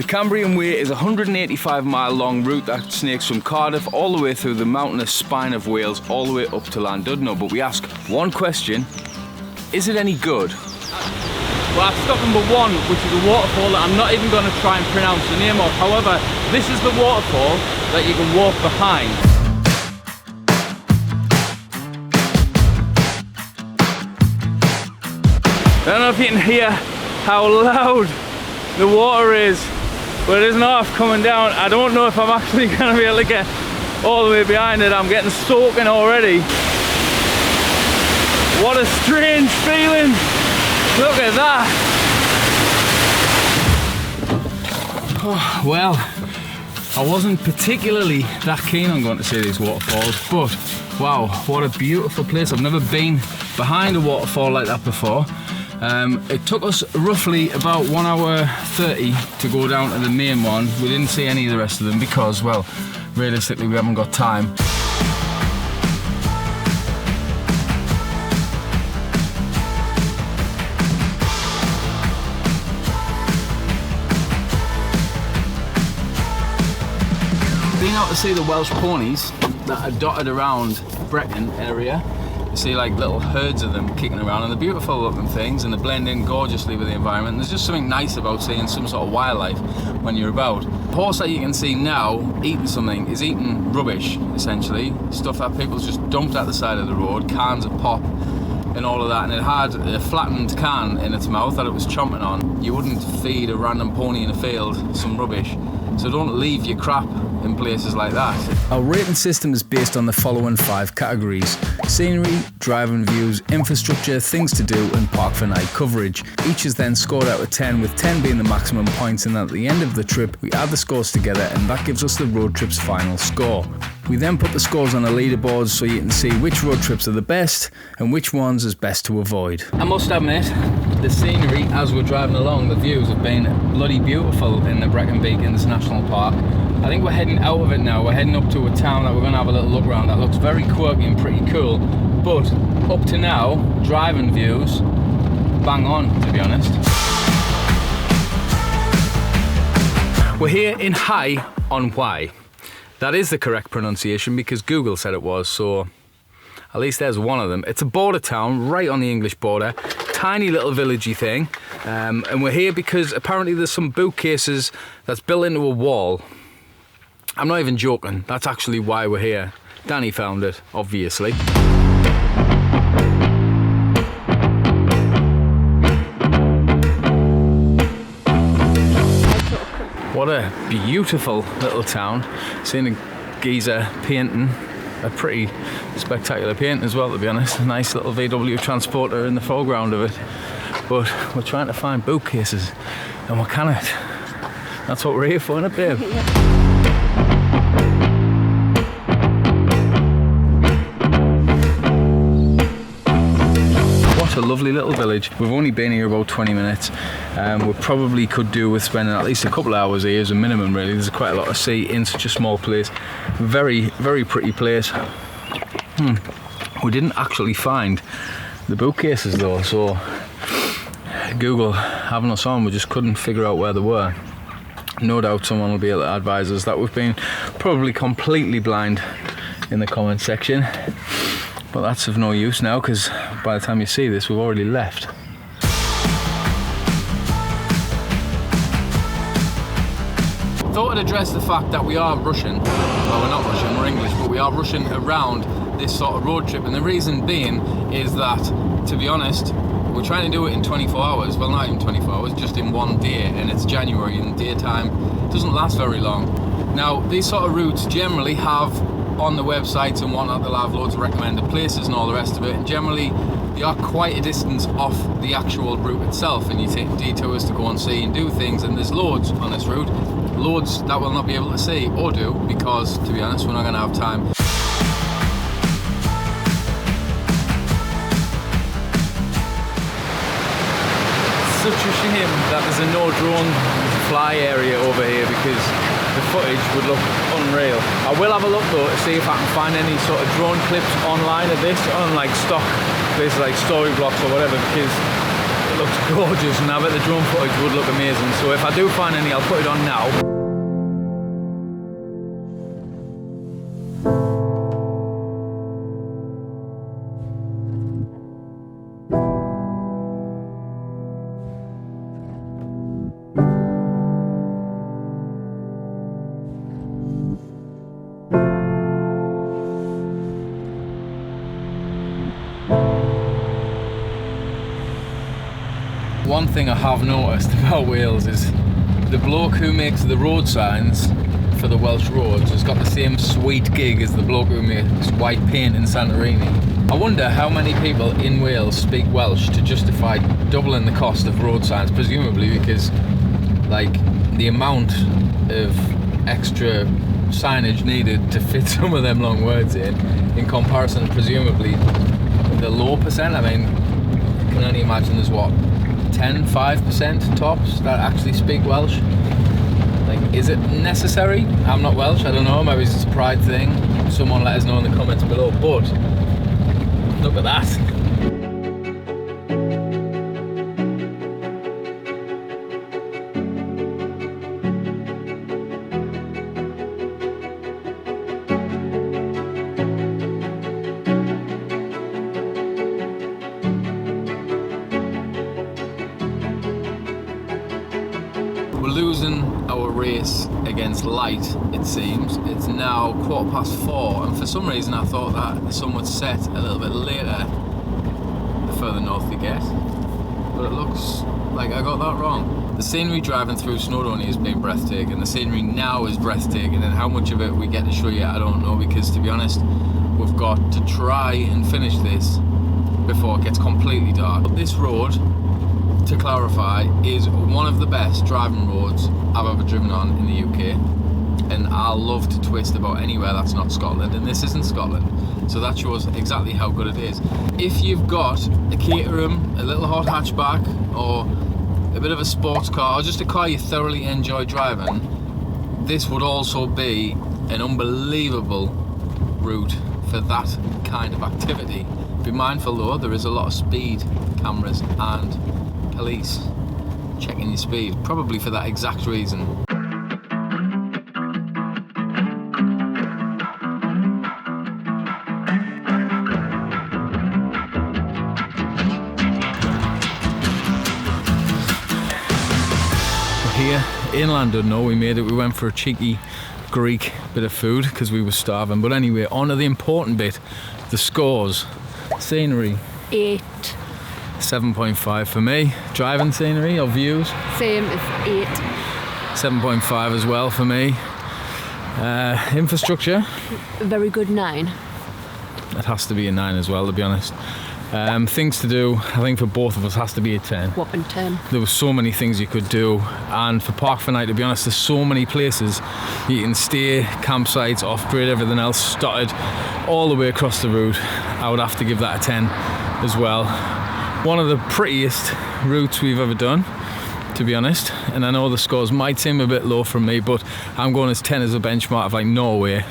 The Cambrian Way is a 185-mile long route that snakes from Cardiff all the way through the mountainous spine of Wales all the way up to Llandudno. But we ask one question: is it any good? Well, at stop number 1, which is a waterfall that I'm not even going to try and pronounce the name of. However, this is the waterfall that you can walk behind. I don't know if you can hear how loud the water is, but there's an half coming down. I don't know if I'm actually going to be able to get all the way behind it. I'm getting soaking already. What a strange feeling. Look at that. Oh, well, I wasn't particularly that keen on going to see these waterfalls, but wow, what a beautiful place. I've never been behind a waterfall like that before. It took us roughly about 1 hour 30 to go down to the main one. We didn't see any of the rest of them because, well, realistically we haven't got time. Being out to see the Welsh ponies that are dotted around Brecon area. You see like little herds of them kicking around, and they're beautiful looking things and they blend in gorgeously with the environment. There's just something nice about seeing some sort of wildlife when you're about. The horse that you can see now eating something is eating rubbish, essentially. Stuff that people's just dumped at the side of the road, cans of pop and all of that, and it had a flattened can in its mouth that it was chomping on. You wouldn't feed a random pony in a field some rubbish, so don't leave your crap in places like that. Our rating system is based on the following 5 categories: scenery, driving views, infrastructure, things to do, and park for night coverage. Each is then scored out of 10, with 10 being the maximum points, and at the end of the trip we add the scores together and that gives us the road trip's final score. We then put the scores on a leaderboard so you can see which road trips are the best and which ones is best to avoid. I must admit, the scenery as we're driving along, the views have been bloody beautiful in the Brecon Beacons National Park. I think we're heading out of it now. We're heading up to a town that we're going to have a little look around that looks very quirky and pretty cool. But up to now, driving views, bang on, to be honest. We're here in High on Wye. That is the correct pronunciation because Google said it was, so at least there's one of them. It's a border town right on the English border. Tiny little villagey thing. And we're here because apparently there's some bookcases that's built into a wall. I'm not even joking, that's actually why we're here. Danny found it, obviously. What a beautiful little town. Seeing a geezer painting, a pretty spectacular paint as well, to be honest. A nice little VW transporter in the foreground of it. But we're trying to find bookcases and we cannot. That's what we're here for, isn't it, babe? What a lovely little village. We've only been here about 20 minutes. We probably could do with spending at least a couple of hours here as a minimum, really. There's quite a lot to see in such a small place. Very, very pretty place. We didn't actually find the bookcases though, so Google having us on, we just couldn't figure out where they were. No doubt someone will be able to advise us that. We've been probably completely blind in the comment section, but that's of no use now because by the time you see this we've already left. Thought I'd address the fact that we are Russian. Well, we're not Russian, we're English, but we are Russian around this sort of road trip, and the reason being is that, to be honest, we're trying to do it in 24 hours. Well, not even 24 hours, just in one day, and it's January and daytime doesn't last very long. Now, these sort of routes generally have on the websites and whatnot, they'll have loads of recommended places and all the rest of it, and generally they are quite a distance off the actual route itself, and you take detours to go and see and do things, and there's loads on this route, loads that we'll not be able to see or do because, to be honest, we're not going to have time. Such a shame that there's a no drone fly area over here because the footage would look unreal. I will have a look though to see if I can find any sort of drone clips online of this on like stock places like Storyblocks or whatever, because it looks gorgeous, and I bet the drone footage would look amazing. So if I do find any, I'll put it on now. One thing I have noticed about Wales is the bloke who makes the road signs for the Welsh roads has got the same sweet gig as the bloke who makes white paint in Santorini. I wonder how many people in Wales speak Welsh to justify doubling the cost of road signs, presumably because like the amount of extra signage needed to fit some of them long words in comparison presumably the low percent. I mean, I can only imagine there's what, 5% tops that actually speak Welsh. Like, is it necessary? I'm not Welsh, I don't know, maybe it's a pride thing. Someone let us know in the comments below, but look at that. We're losing our race against light, it seems. It's now 4:15, and for some reason I thought that the sun would set a little bit later the further north you get, but it looks like I got that wrong. The scenery driving through Snowdonia has been breathtaking. The scenery now is breathtaking, and how much of it we get to show you I don't know, because to be honest we've got to try and finish this before it gets completely dark. But this road, to clarify, is one of the best driving roads I've ever driven on in the UK, and I love to twist about anywhere that's not Scotland, and this isn't Scotland, so that shows exactly how good it is. If you've got a Caterham, a little hot hatchback, or a bit of a sports car, or just a car you thoroughly enjoy driving, this would also be an unbelievable route for that kind of activity. Be mindful though, there is a lot of speed cameras and police checking your speed, probably for that exact reason. We're here in Llandudno. We made it. We went for a cheeky Greek bit of food because we were starving. But anyway, on to the important bit, the scores. Scenery. 8. 7.5 for me. Driving scenery or views? Same as 8. 7.5 as well for me. Infrastructure? Very good 9. It has to be a 9 as well, to be honest. Things to do, I think for both of us has to be a 10. Whopping 10. There were so many things you could do, and for Park for Night, to be honest, there's so many places you can stay, campsites, off-grid, everything else dotted all the way across the route. I would have to give that a 10 as well. One of the prettiest routes we've ever done, to be honest, and I know the scores might seem a bit low from me, but I'm going as 10 as a benchmark of like Norway